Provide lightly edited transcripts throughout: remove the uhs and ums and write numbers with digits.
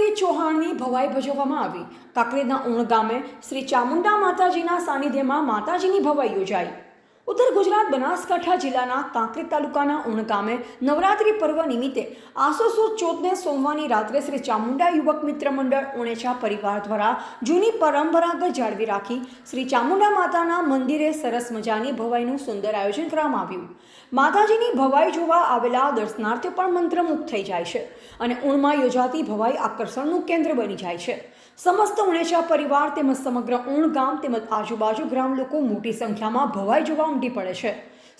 નવરાત્રિ ચૌહાણની ભવાઈ ભજવવામાં આવી। કાંકરેજના ઉણ ગામે શ્રી ચામુંડા માતાજીના સાનિધ્યમાં માતાજીની ભવાઈ યોજાઈ। ઉત્તર ગુજરાત બનાસકાંઠા જિલ્લાના કાંકરેજ તાલુકાના ઉણ ગામે નવરાત્રિ પર્વ નિમિત્તે આસો સુદ ચોથને સોમવારની રાત્રે શ્રી ચામુંડા યુવક મિત્ર મંડળ ઉણેચા પરિવાર દ્વારા જૂની પરંપરાગત જાળવી રાખી શ્રી ચામુંડા માતાના મંદિરે સરસ મજાની ભવાઈનું સુંદર આયોજન કરવામાં આવ્યું। માતાજીની ભવાઈ જોવા આવેલા દર્શનાર્થીઓ પણ મંત્રમુગ્ધ થઈ જાય છે અને ઉણમાં યોજાતી ભવાઈ આકર્ષણનું કેન્દ્ર બની જાય છે। સમસ્ત ઉણેચા પરિવાર તેમજ સમગ્ર ઉણ ગામ તેમજ આજુબાજુ ગ્રામ લોકો મોટી સંખ્યામાં ભવાઈ જોવા ઉમટી પડે છે।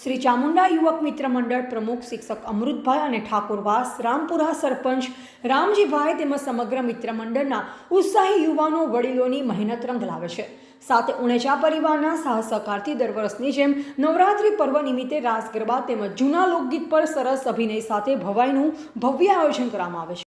શ્રી ચામુંડા યુવક મિત્ર મંડળ પ્રમુખ શિક્ષક અમૃતભાઈ અને ઠાકોરવાસ રામપુરા સરપંચ રામજીભાઈ તેમજ સમગ્ર મિત્ર મંડળના ઉત્સાહી યુવાનો વડીલોની મહેનત રંગ લાવે છે। સાથે ઉણેચા પરિવારના સાહસ સહકારથી દર વર્ષની જેમ નવરાત્રિ પર્વ નિમિત્તે રાસ ગરબા તેમજ જૂના લોકગીત પર સરસ અભિનય સાથે ભવાઈનું ભવ્ય આયોજન કરવામાં આવે છે।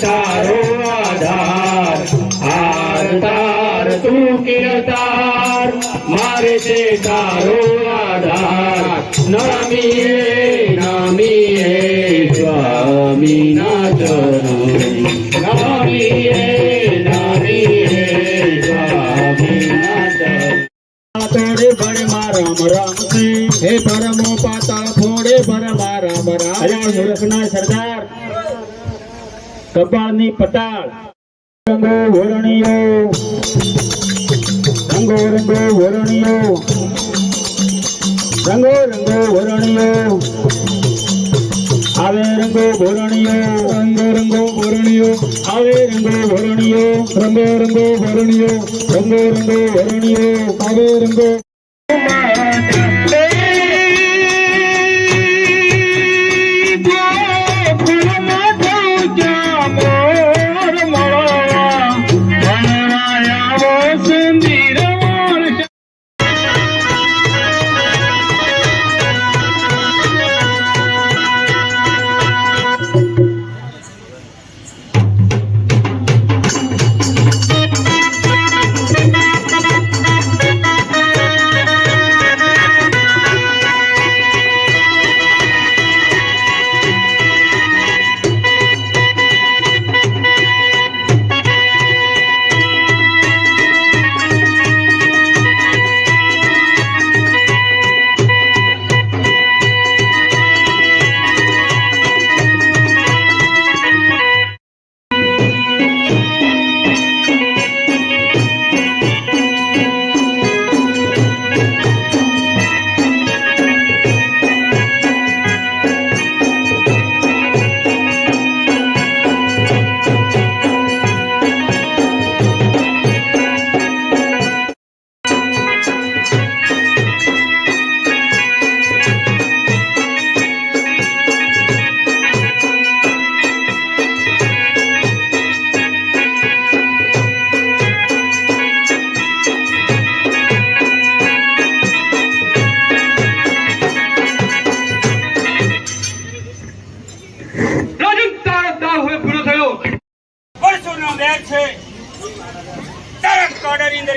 तारो आधार हार तार तू किरतार मारे से तारो आधार नामीए नामीए स्वामी नाचरो नामीए नामीए स्वामी नाचरो तोड़े बड़े राम राम से हे परमो पाताल फोड़े भर राम राम मुरखना सरदार कपाळनी पटाळ रंगो वरणियो रंगो रंगो वरणियो रंगो रंगो वरणियो आवे रंगो वरणियो रंगो रंगो वरणियो आवे रंगो वरणियो रंगो रंगो वरणियो रंगो रंगो वरणियो आवे रंगो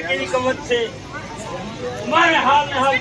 કેવી કમત છે મારે હાલ ને હાલ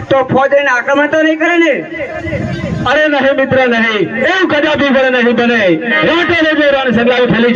તો ફોજને આક્રમણ તો નહીં કરે ને? અરે નહીં મિત્ર નહીં, એવું કદાપી પણ નહીં બને. રાટોને જો રણ સંગ્રામ થયેલી